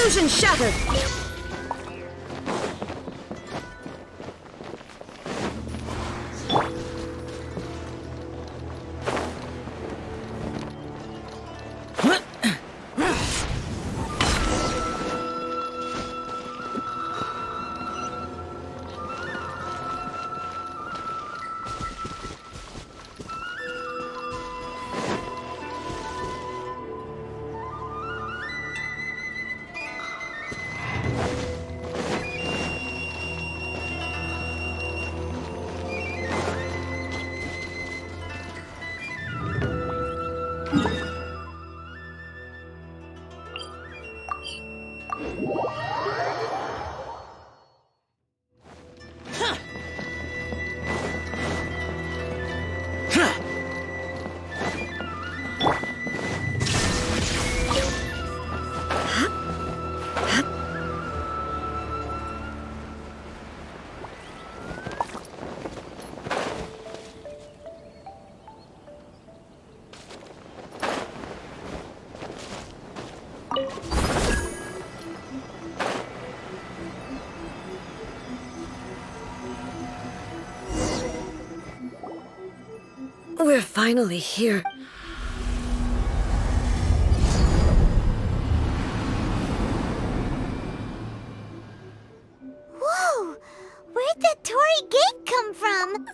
Illusion shattered! We're finally here. Whoa! Where'd that Torii gate come from?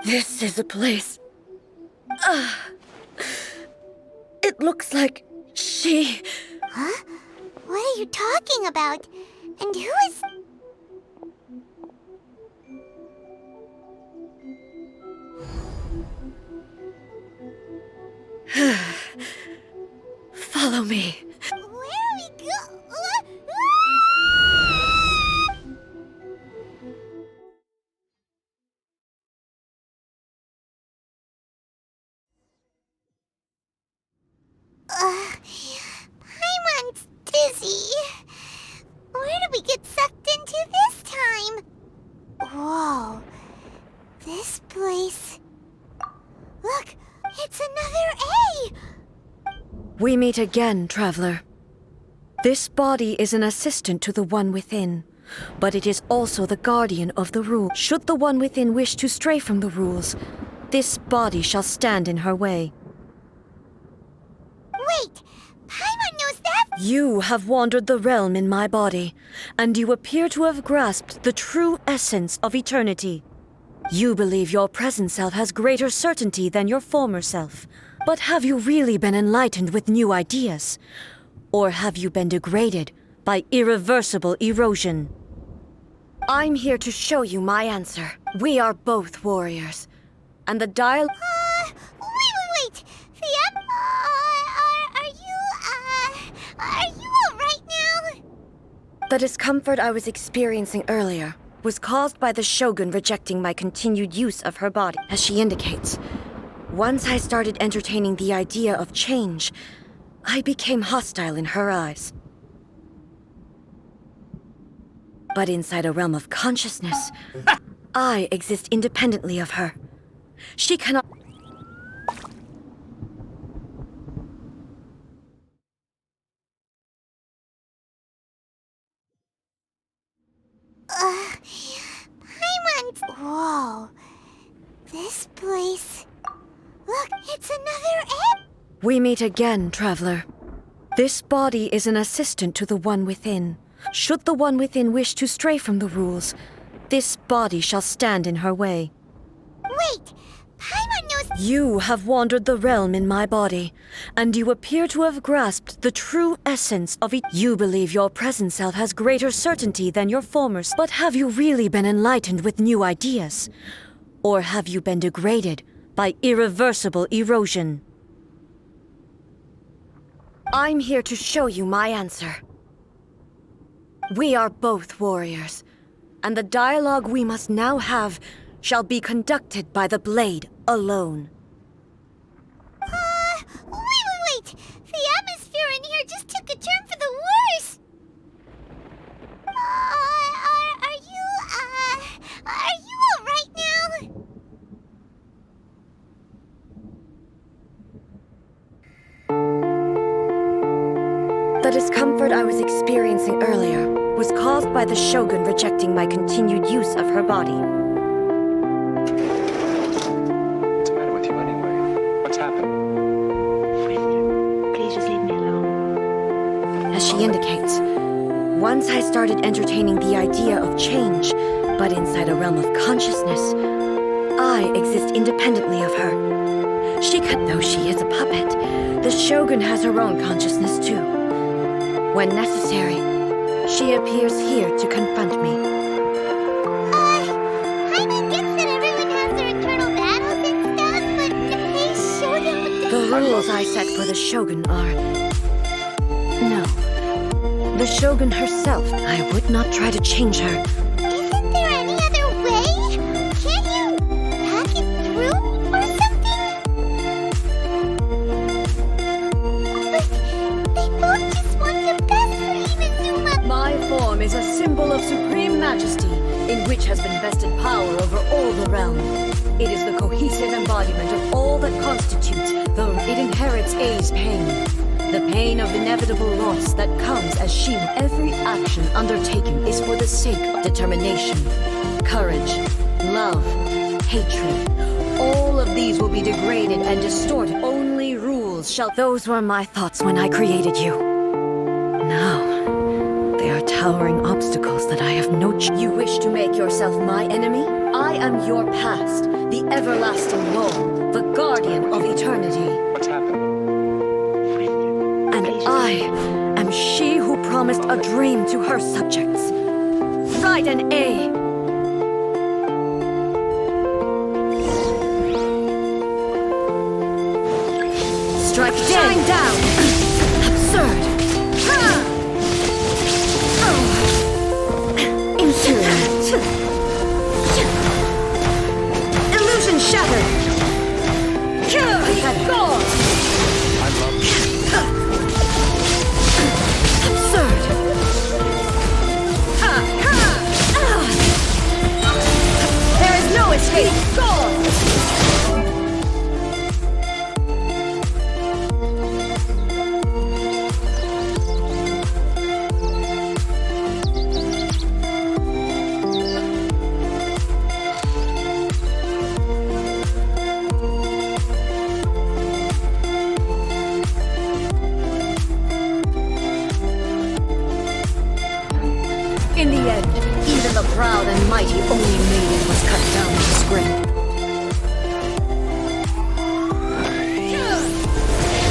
This is a place. It looks like she... Huh? What are you talking about? And who is... Follow me. Where are we go? Paimon's dizzy. Where did we get sucked into this time? Whoa. This place... Look, it's another A! We meet again, traveler. This body is an assistant to the one within, but it is also the guardian of the rule. Should the one within wish to stray from the rules, this body shall stand in her way. Wait! Paimon knows that? You have wandered the realm in my body, and you appear to have grasped the true essence of eternity. You believe your present self has greater certainty than your former self. But have you really been enlightened with new ideas? Or have you been degraded by irreversible erosion? I'm here to show you my answer. We are both warriors, and the dialogue... Wait! Fiam, are you alright now? The discomfort I was experiencing earlier was caused by the Shogun rejecting my continued use of her body, as she indicates. Once I started entertaining the idea of change, I became hostile in her eyes. But inside a realm of consciousness, I exist independently of her. She cannot... Paimon's... Whoa. This place... Look, it's another A! We meet again, traveler. This body is an assistant to the one within. Should the one within wish to stray from the rules, this body shall stand in her way. Wait! Paimon knows... You have wandered the realm in my body, and you appear to have grasped the true essence of it. You believe your present self has greater certainty than your former self. But have you really been enlightened with new ideas? Or have you been degraded by irreversible erosion? I'm here to show you my answer. We are both warriors, and the dialogue we must now have shall be conducted by the blade alone. Wait! The atmosphere in here just took a turn for the worse! Are you alright now? discomfort I was experiencing earlier was caused by the Shogun rejecting my continued use of her body. What's the matter with you anyway? What's happened? Please just leave me alone. As she indicates, once I started entertaining the idea of change, but inside a realm of consciousness, I exist independently of her. Though she is a puppet, the Shogun has her own consciousness too. When necessary, she appears here to confront me. I mean, gets that everyone has their internal battles and stuff, but they showed him with The rules I set for the Shogun are... No. The Shogun herself. I would not try to change her. Isn't there any other way? Can't you hack it through or something? But they both just want the best for Inazuma. My form is a symbol of supreme majesty, in which has been vested power over all the realm. It is the cohesive embodiment of all that constitutes, though it inherits A's pain. The pain of inevitable loss that comes as she... Every action undertaken is for the sake of determination, courage, love, hatred. All of these will be degraded and distorted. Only rules shall... Those were my thoughts when I created you. Now, they are towering obstacles that I have no... You wish to make yourself my enemy? I am your past, the everlasting law, the guardian of eternity. What's happened? And I am she who promised a dream to her subjects. Write an A. Strike dead. Shine down. Absurd. Insolent. Illusion shattered. Gone. I love you. Absurd! There is no escape! Gone! In the end, even the proud and mighty only maiden was cut down to scrape.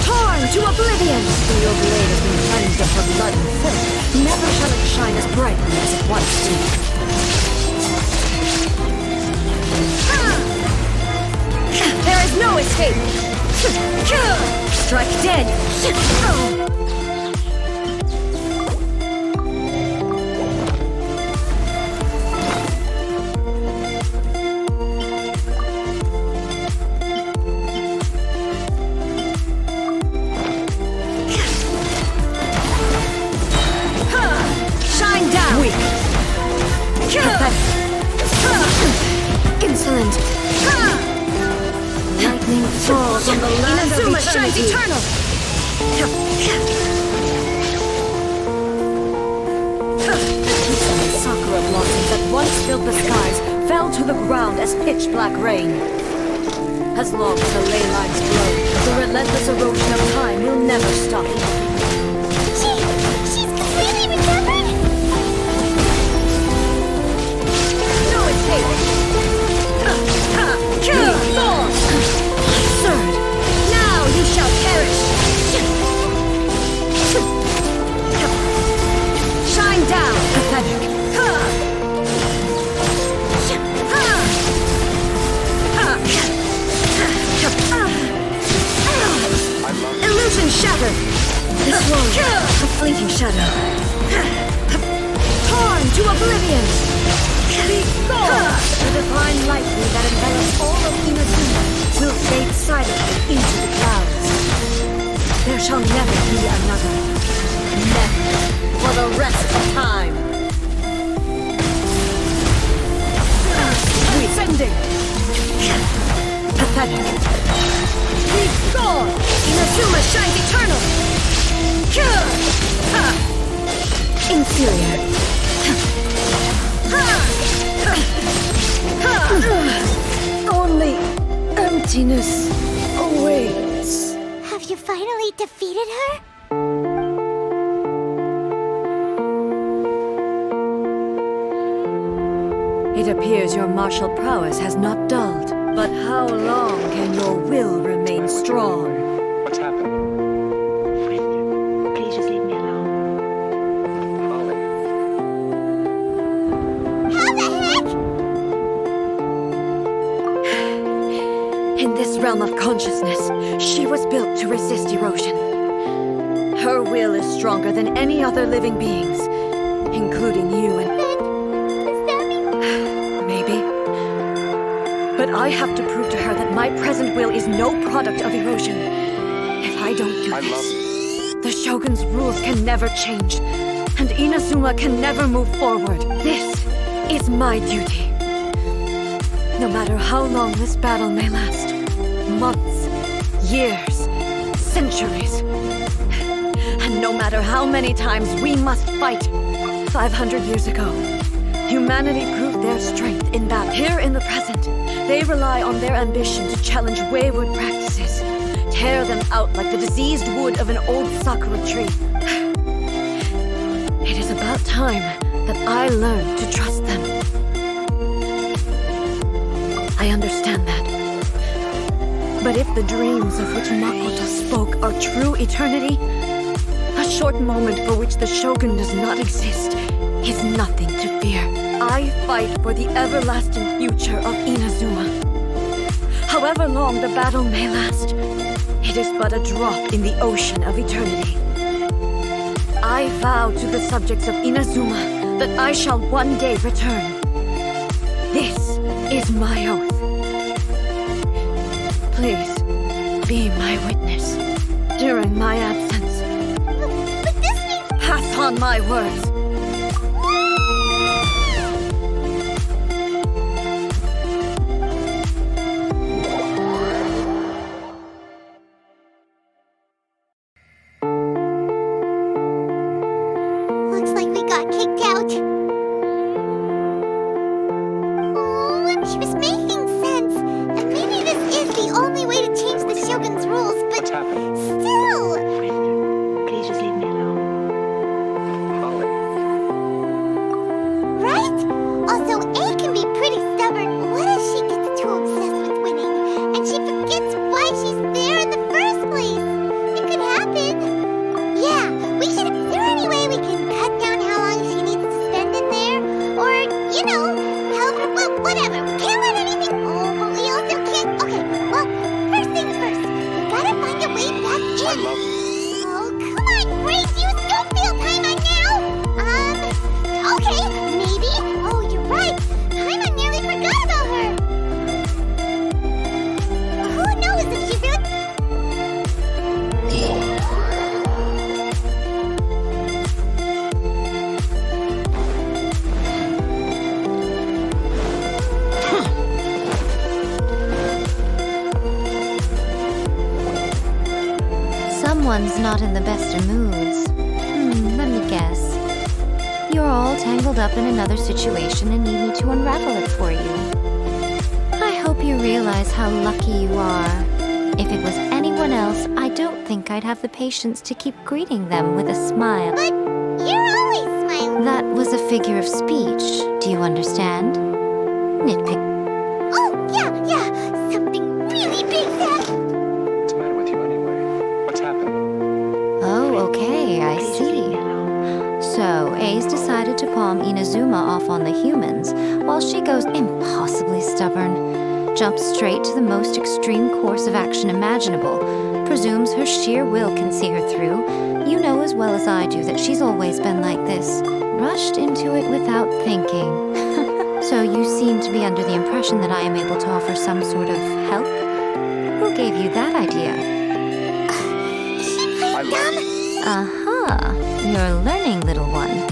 Torn to oblivion! Though your blade has been cleansed of her blood and filth, never shall it shine as brightly as it once did. There is no escape! Strike dead! Insolent. Lightning falls on the land of eternity. Shines eternal. The sakura blossoms that once filled the skies fell to the ground as pitch black rain. As long as the ley lines flow, the relentless erosion of time will never stop. She's completely recovered? No escape! Absurd! Now you shall perish! Shine down, pathetic! Illusion shattered! This one, a fleeting shadow. Torn to oblivion! The divine lightning that envelops all of Inazuma will fade silently into the clouds. There shall never be another. Never. For the rest of time. Sending. Pathetic. Be gone! Inazuma shines eternal! inferior. Only emptiness awaits. Have you finally defeated her? It appears your martial prowess has not dulled. But how long can your will remain strong? What's happened? Please just leave me alone. Holly. How the heck? In this realm of consciousness, she was built to resist erosion. Her will is stronger than any other living being's, including you and... Does that mean... Maybe. But I have to prove to her that my present will is no product of erosion. If I don't do this, the Shogun's rules can never change, and Inazuma can never move forward. This is my duty. No matter how long this battle may last, months, years, centuries, and no matter how many times we must fight. 500 years ago, humanity proved their strength in battle. Here in the present, they rely on their ambition to challenge wayward practices, tear them out like the diseased wood of an old sakura tree. It is about time that I learn to trust them. I understand that. But if the dreams of which Makoto spoke are true eternity, a short moment for which the Shogun does not exist is nothing to fear. I fight for the everlasting future of Inazuma. However long the battle may last, it is but a drop in the ocean of eternity. I vow to the subjects of Inazuma that I shall one day return. This is my oath. Please, be my witness during my absence. But this means... Pass on my words. Looks like we got kicked out. Oh, she was making sense. And maybe this is the only way to change the Shogun's rules, but What's happened? still... Please just leave me alone. Holly. Right? Also, A can be pretty stubborn. What if she gets too obsessed with winning, and she forgets why she's there in the first place? It could happen. Yeah, we should... Is there any way we can cut down how long she needs to spend in there? Or, you know, help her... Well, whatever. We can't let anything... Oh, but we also can't... Okay, well, first things first. We gotta find a way back in. I love you. Oh, come on, Grace, use Schofield time on now! Okay, maybe. Oh, you're right. Paimon nearly forgot about her. Who knows if she really... Someone's not in the best of moods. Let me guess. You're all tangled up in another situation and need me to unravel it for you. I hope you realize how lucky you are. If it was anyone else, I don't think I'd have the patience to keep greeting them with a smile. But you're always smiling. That was a figure of speech. Do you understand? Nitpick. Oh, yeah. Something really big's happened. What's the matter with you anyway? What's happened? Oh, okay, I Please just leave me see. alone. So, A's decided to palm Inazuma off on the humans, while she goes impossibly stubborn, jumps straight to the most extreme course of action imaginable, presumes her sheer will can see her through. You know as well as I do that she's always been like this, rushed into it without thinking. So you seem to be under the impression that I am able to offer some sort of help? Who gave you that idea? I love you. Aha, you're learning, little one.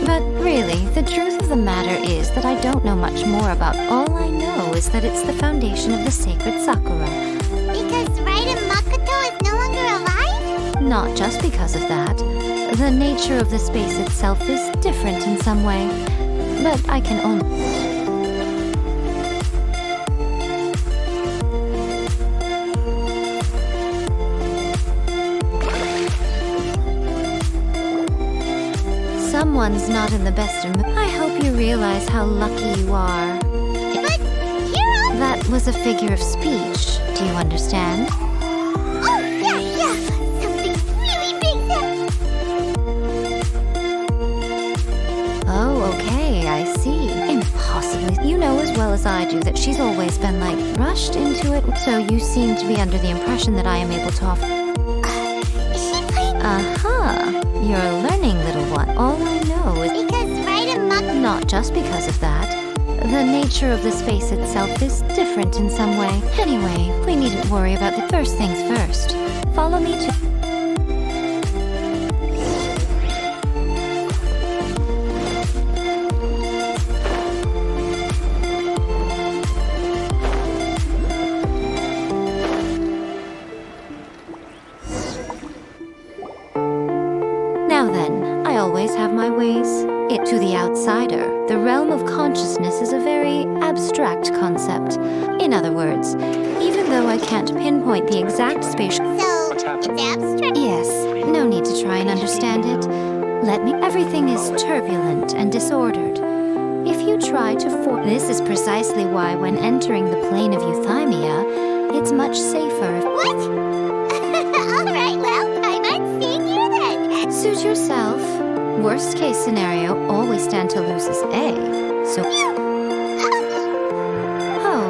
But really, the truth of the matter is that I don't know much more about. All I know is that it's the foundation of the sacred Sakura. Because Raiden Makoto is no longer alive? Not just because of that. The nature of the space itself is different in some way, but I can only... Someone's not in the best of mood. I hope you realize how lucky you are. But Hero... That was a figure of speech. Do you understand? Oh, yeah. Something really big that... Oh, okay, I see. Impossibly. You know as well as I do that she's always been, like, rushed into it, so you seem to be under the impression that I am able to offer... Is she playing... Uh-huh. You're learning, little one. All I know is... Because right among... Not just because of that. The nature of the space itself is different in some way. Anyway, we needn't worry about the first things first. Follow me to... Now then, I always have my ways. To the outsider, the realm of consciousness is a very abstract concept. In other words, even though I can't pinpoint the exact spatial... So, What's it's happening? abstract. Yes, no need to try and understand it. Everything is turbulent and disordered. If you try to This is precisely why when entering the plane of euthymia, it's much safer if... What? Alright, well, I might see you then. Suit yourself. Worst case scenario, always stand to lose is A. So... Oh,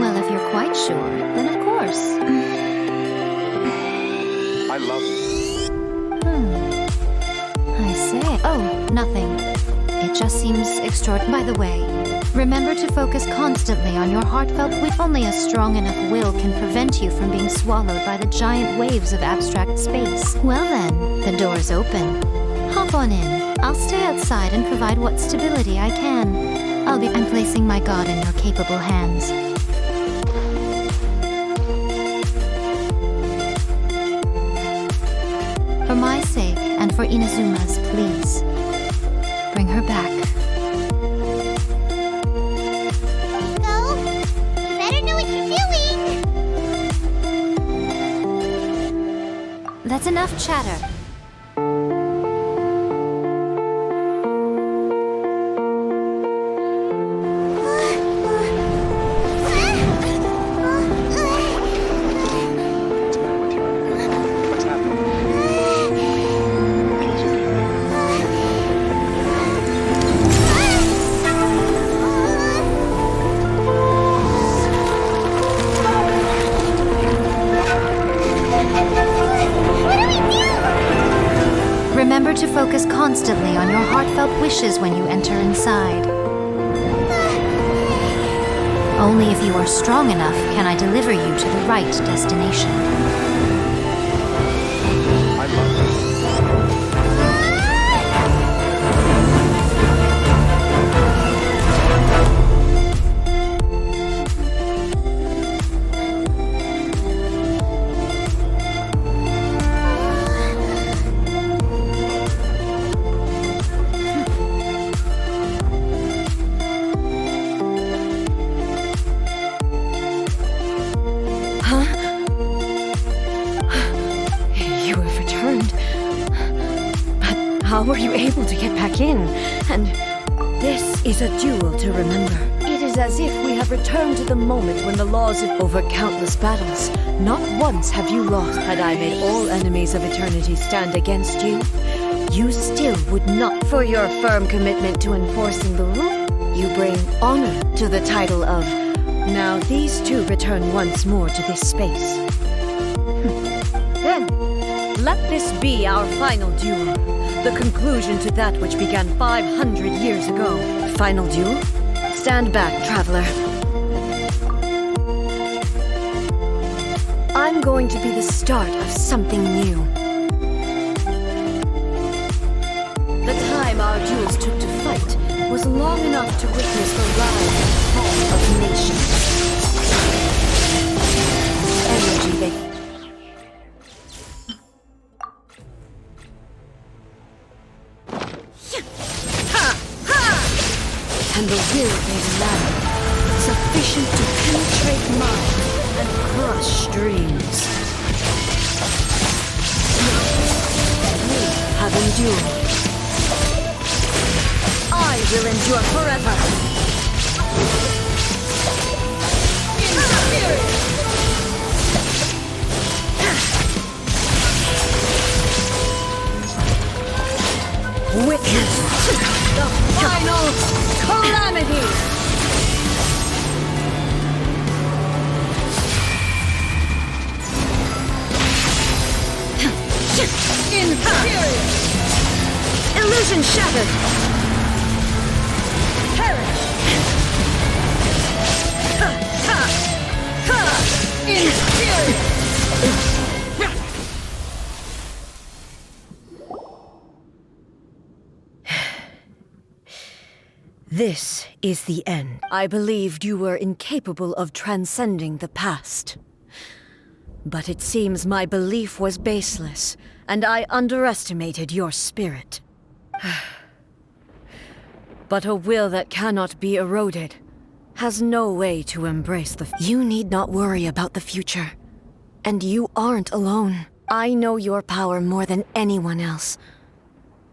well, if you're quite sure, then of course. I love you. I say. Oh, nothing. It just seems extraordinary. By the way, remember to focus constantly on your heartfelt wish. Only a strong enough will can prevent you from being swallowed by the giant waves of abstract space. Well then, the door's open. Hop on in. I'll stay outside and provide what stability I can. I'm placing my god in your capable hands. For my sake and for Inazuma's, please. Bring her back. So, you better know what you're doing. That's enough chatter. What's the matter with you anyway? What's happening? Remember to focus constantly on your heartfelt wishes when you enter inside. Only if you are strong enough can I deliver you to the right destination. I love you. You have returned. But how were you able to get back in? And this is a duel to remember. It is as if we have returned to the moment when the laws of over countless battles. Not once have you lost. Had I made all enemies of eternity stand against you, you still would not. For your firm commitment to enforcing the rule, you bring honor to the title of. Now these two return once more to this space. Then, let this be our final duel. The conclusion to that which began 500 years ago. Final duel? Stand back, traveler. I'm going to be the start of something new. The time our duels took to fight was long enough to witness the rise and fall of nations. Energy they... sufficient to penetrate minds and crush dreams. We have endured. I will endure forever. In spirit! Witness the final calamity! In spirit! Illusion shattered! Perish! In spirit! This is the end. I believed you were incapable of transcending the past. But it seems my belief was baseless, and I underestimated your spirit. But a will that cannot be eroded has no way to embrace the... You need not worry about the future. And you aren't alone. I know your power more than anyone else.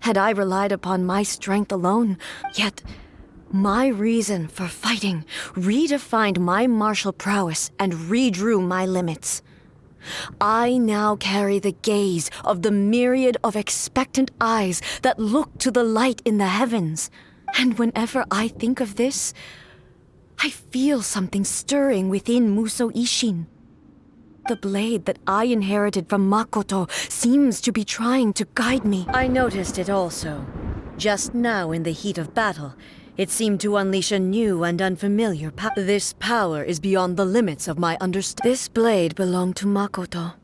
Had I relied upon my strength alone, yet... my reason for fighting redefined my martial prowess and redrew my limits. I now carry the gaze of the myriad of expectant eyes that look to the light in the heavens. And whenever I think of this, I feel something stirring within Muso Ishin. The blade that I inherited from Makoto seems to be trying to guide me. I noticed it also. Just now in the heat of battle, it seemed to unleash a new and unfamiliar power. This power is beyond the limits of my understanding. This blade belonged to Makoto.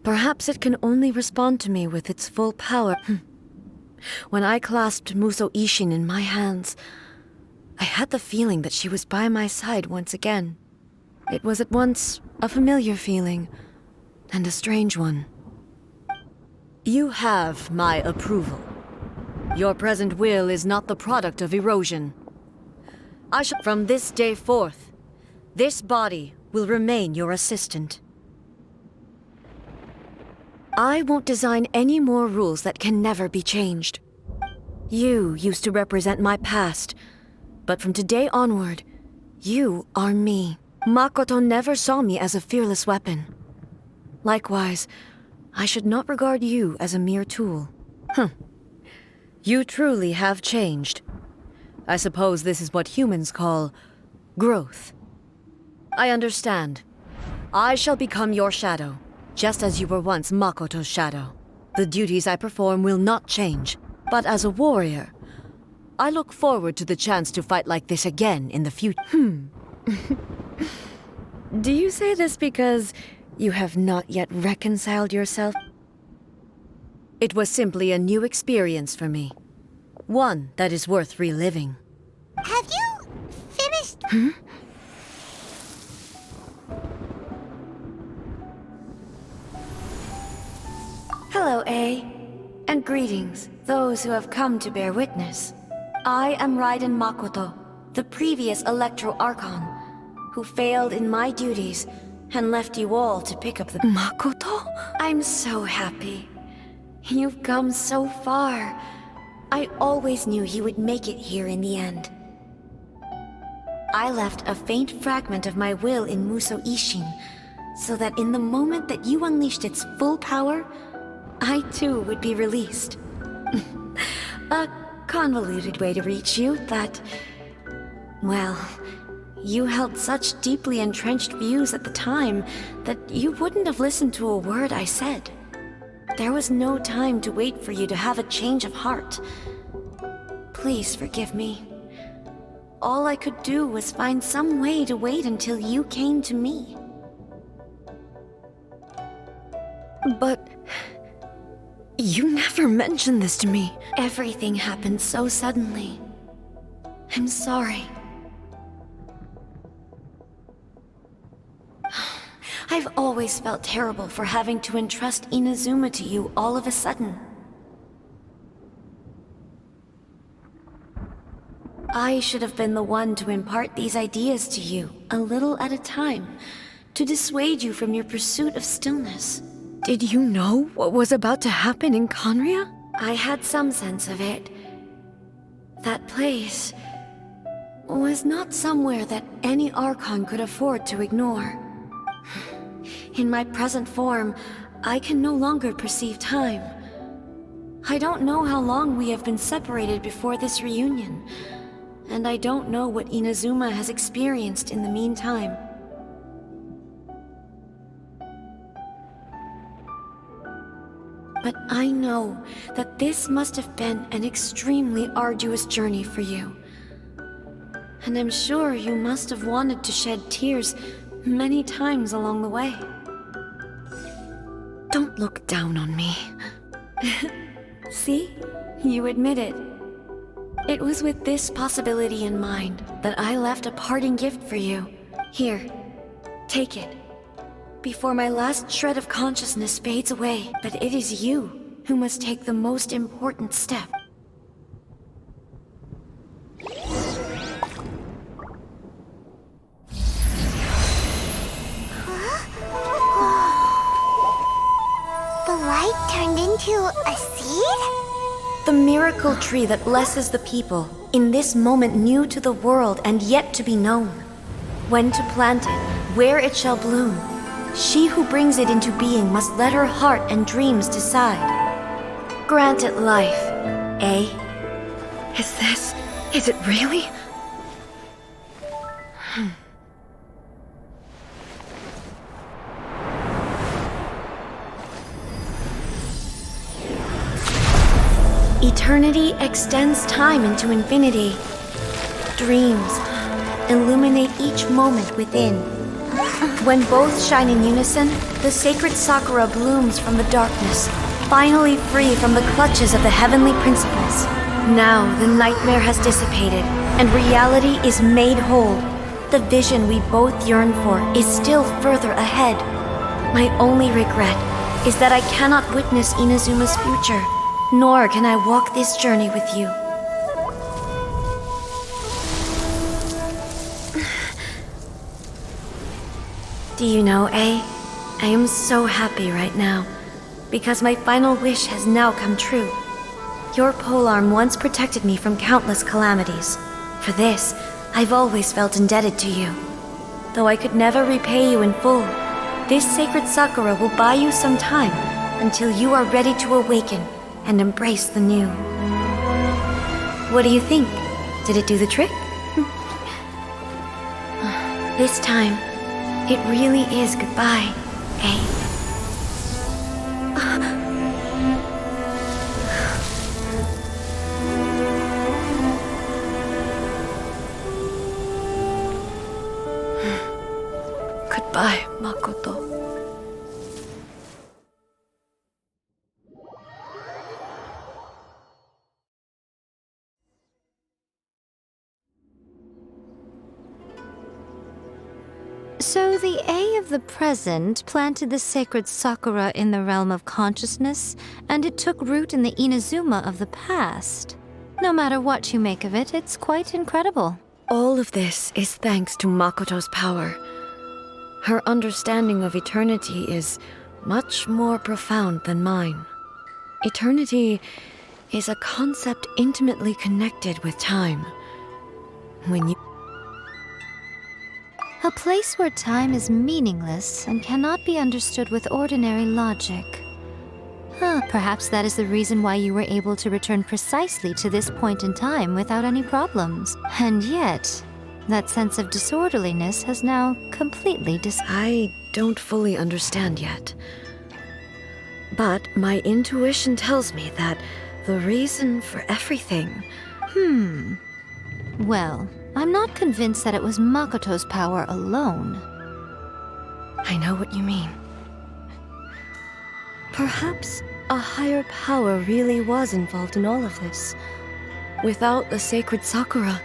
Perhaps it can only respond to me with its full power. When I clasped Muso Ishin in my hands, I had the feeling that she was by my side once again. It was at once a familiar feeling and a strange one. You have my approval. Your present will is not the product of erosion. From this day forth, this body will remain your assistant. I won't design any more rules that can never be changed. You used to represent my past, but from today onward, you are me. Makoto never saw me as a fearless weapon. Likewise, I should not regard you as a mere tool. You truly have changed. I suppose this is what humans call growth. I understand. I shall become your shadow, just as you were once Makoto's shadow. The duties I perform will not change, but as a warrior, I look forward to the chance to fight like this again in the future. Do you say this because you have not yet reconciled yourself? It was simply a new experience for me. One that is worth reliving. Have you finished? Hello, A. And greetings, those who have come to bear witness. I am Raiden Makoto, the previous Electro Archon, who failed in my duties and left you all to pick up the... Makoto? I'm so happy. You've come so far. I always knew you would make it here in the end. I left a faint fragment of my will in Muso Ishin, so that in the moment that you unleashed its full power, I too would be released. A convoluted way to reach you, but... well, you held such deeply entrenched views at the time that you wouldn't have listened to a word I said. There was no time to wait for you to have a change of heart. Please forgive me. All I could do was find some way to wait until you came to me. But... you never mentioned this to me. Everything happened so suddenly. I'm sorry. I've always felt terrible for having to entrust Inazuma to you all of a sudden. I should have been the one to impart these ideas to you, a little at a time, to dissuade you from your pursuit of stillness. Did you know what was about to happen in Conria? I had some sense of it. That place was not somewhere that any Archon could afford to ignore. In my present form, I can no longer perceive time. I don't know how long we have been separated before this reunion, and I don't know what Inazuma has experienced in the meantime. But I know that this must have been an extremely arduous journey for you. And I'm sure you must have wanted to shed tears many times along the way. Don't look down on me. See? You admit it. It was with this possibility in mind that I left a parting gift for you. Here, take it. Before my last shred of consciousness fades away, but it is you who must take the most important step. The light turned into a seed? The miracle tree that blesses the people, in this moment new to the world and yet to be known. When to plant it, where it shall bloom. She who brings it into being must let her heart and dreams decide. Grant it life, eh? Is it really? Eternity extends time into infinity. Dreams illuminate each moment within. When both shine in unison, the sacred Sakura blooms from the darkness, finally free from the clutches of the heavenly principles. Now the nightmare has dissipated, and reality is made whole. The vision we both yearn for is still further ahead. My only regret is that I cannot witness Inazuma's future, nor can I walk this journey with you. Do you know, I am so happy right now, because my final wish has now come true. Your polearm once protected me from countless calamities. For this, I've always felt indebted to you. Though I could never repay you in full, this sacred Sakura will buy you some time until you are ready to awaken and embrace the new. What do you think? Did it do the trick? This time, it really is goodbye, eh? Goodbye, Makoto. So the A of the present planted the sacred Sakura in the realm of consciousness, and it took root in the Inazuma of the past. No matter what you make of it, it's quite incredible. All of this is thanks to Makoto's power. Her understanding of eternity is much more profound than mine. Eternity is a concept intimately connected with time. A place where time is meaningless and cannot be understood with ordinary logic. Perhaps that is the reason why you were able to return precisely to this point in time without any problems. And yet, that sense of disorderliness has now completely I don't fully understand yet. But my intuition tells me that the reason for everything... Well, I'm not convinced that it was Makoto's power alone. I know what you mean. Perhaps a higher power really was involved in all of this. Without the sacred Sakura,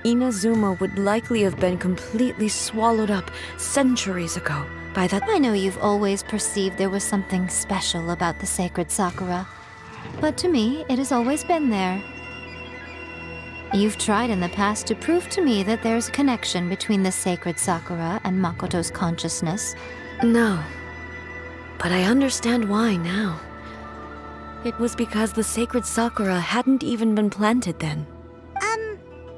Inazuma would likely have been completely swallowed up centuries ago by that... I know you've always perceived there was something special about the sacred Sakura, but to me, it has always been there. You've tried in the past to prove to me that there's a connection between the sacred Sakura and Makoto's consciousness. No. But I understand why now. It was because the sacred Sakura hadn't even been planted then.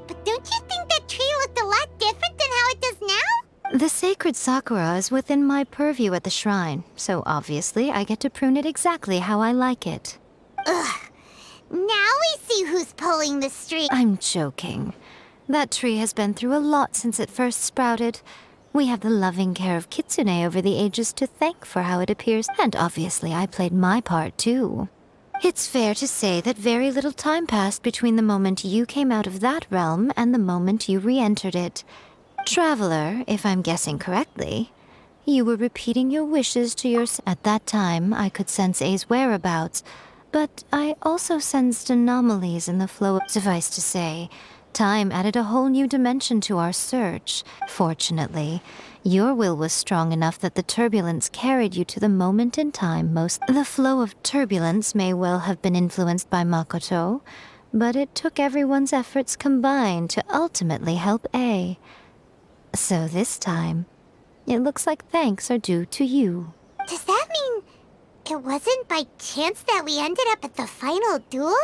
But don't you think that tree looked a lot different than how it does now? The sacred Sakura is within my purview at the shrine, so obviously I get to prune it exactly how I like it. Ugh. Now we see who's pulling the strings. I'm joking. That tree has been through a lot since it first sprouted. We have the loving care of Kitsune over the ages to thank for how it appears, and obviously I played my part too. It's fair to say that very little time passed between the moment you came out of that realm and the moment you re-entered it. Traveler, if I'm guessing correctly, you were repeating your wishes to yourself. At that time, I could sense A's whereabouts, but I also sensed anomalies in the flow of... Suffice to say, time added a whole new dimension to our search. Fortunately, your will was strong enough that the turbulence carried you to the moment in time most... The flow of turbulence may well have been influenced by Makoto, but it took everyone's efforts combined to ultimately help A. So this time, it looks like thanks are due to you. Does that mean it wasn't by chance that we ended up at the final duel?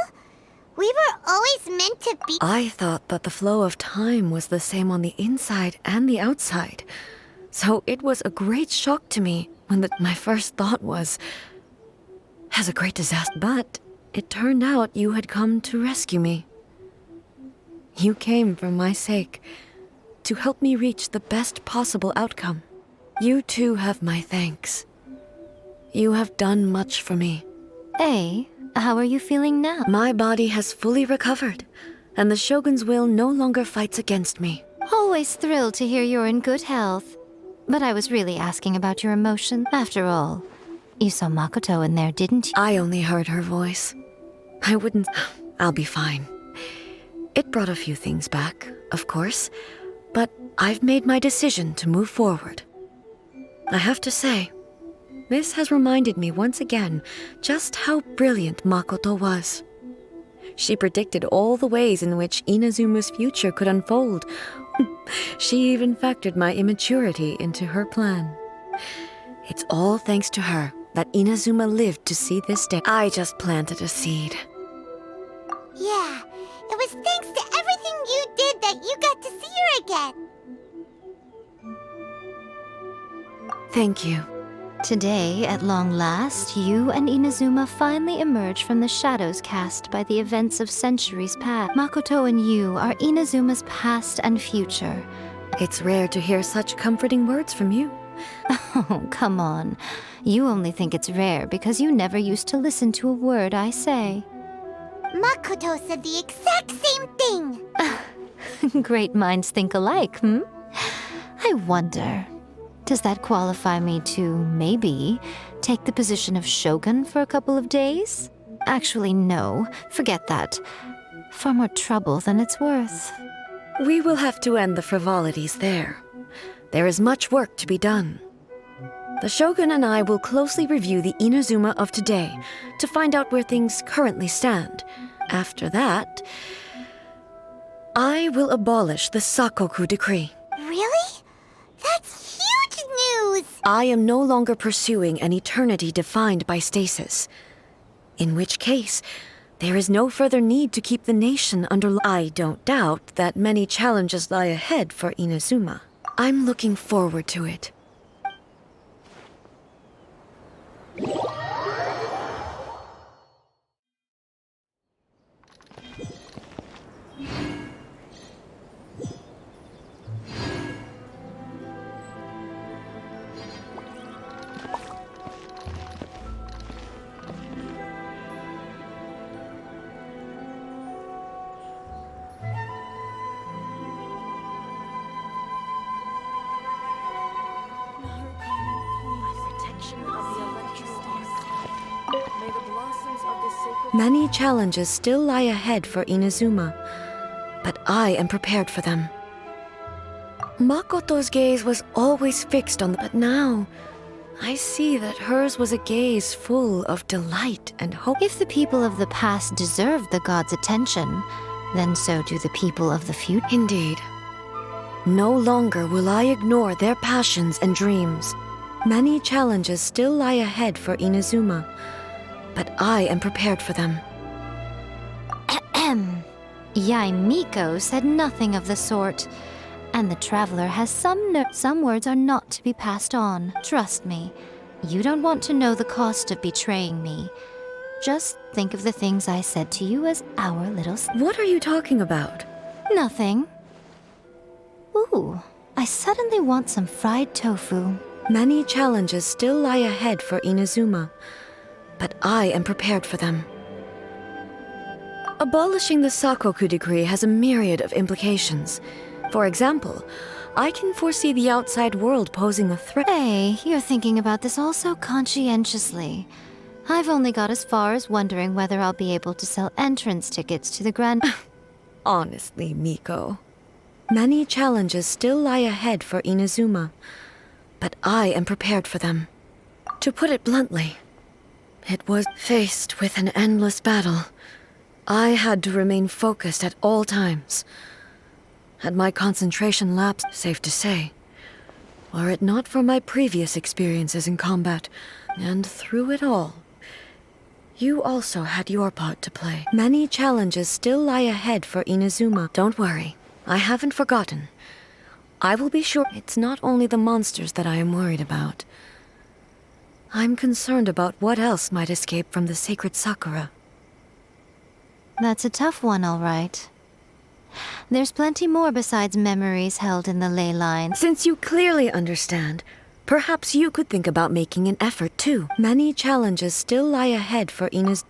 We were always meant to be... I thought that the flow of time was the same on the inside and the outside. So it was a great shock to me when my first thought was, has a great disaster. But it turned out you had come to rescue me. You came for my sake, to help me reach the best possible outcome. You too have my thanks. You have done much for me. A, how are you feeling now? My body has fully recovered, and the Shogun's will no longer fights against me. Always thrilled to hear you're in good health. But I was really asking about your emotion. After all, you saw Makoto in there, didn't you? I only heard her voice. I wouldn't... I'll be fine. It brought a few things back, of course, but I've made my decision to move forward. I have to say, this has reminded me once again just how brilliant Makoto was. She predicted all the ways in which Inazuma's future could unfold. She even factored my immaturity into her plan. It's all thanks to her that Inazuma lived to see this day. I just planted a seed. Yeah, it was thanks to everything you did that you got to see her again. Thank you. Today, at long last, you and Inazuma finally emerge from the shadows cast by the events of centuries past. Makoto and you are Inazuma's past and future. It's rare to hear such comforting words from you. Oh, come on. You only think it's rare because you never used to listen to a word I say. Makoto said the exact same thing. Great minds think alike, hmm? I wonder, does that qualify me to, maybe, take the position of Shogun for a couple of days? Actually, no. Forget that. Far more trouble than it's worth. We will have to end the frivolities there. There is much work to be done. The Shogun and I will closely review the Inazuma of today to find out where things currently stand. After that, I will abolish the Sakoku decree. Really? That's huge news! I am no longer pursuing an eternity defined by stasis. In which case, there is no further need to keep the nation under... I don't doubt that many challenges lie ahead for Inazuma. I'm looking forward to it. Many challenges still lie ahead for Inazuma, but I am prepared for them. Makoto's gaze was always fixed on but now I see that hers was a gaze full of delight and hope. If the people of the past deserved the god's attention, then so do the people of the future. Indeed. No longer will I ignore their passions and dreams. Many challenges still lie ahead for Inazuma, but I am prepared for them. Yai Miko said nothing of the sort. And the traveler has some words are not to be passed on. Trust me, you don't want to know the cost of betraying me. Just think of the things I said to you as our little... What are you talking about? Nothing. Ooh, I suddenly want some fried tofu. Many challenges still lie ahead for Inazuma, but I am prepared for them. Abolishing the Sakoku decree has a myriad of implications. For example, I can foresee the outside world posing a threat. Hey, you're thinking about this all so conscientiously. I've only got as far as wondering whether I'll be able to sell entrance tickets to the grand... Honestly, Miko, many challenges still lie ahead for Inazuma, but I am prepared for them. To put it bluntly, it was faced with an endless battle. I had to remain focused at all times. Had my concentration lapsed, safe to say, were it not for my previous experiences in combat, and through it all, you also had your part to play. Many challenges still lie ahead for Inazuma. Don't worry, I haven't forgotten. I will be sure it's not only the monsters that I am worried about. I'm concerned about what else might escape from the sacred Sakura. That's a tough one, all right. There's plenty more besides memories held in the ley lines. Since you clearly understand, perhaps you could think about making an effort too. Many challenges still lie ahead for Inazuma.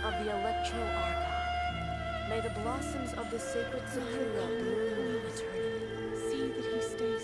Of the Electro Archon. May the blossoms of the sacred Sakura bloom in eternity. See that he stays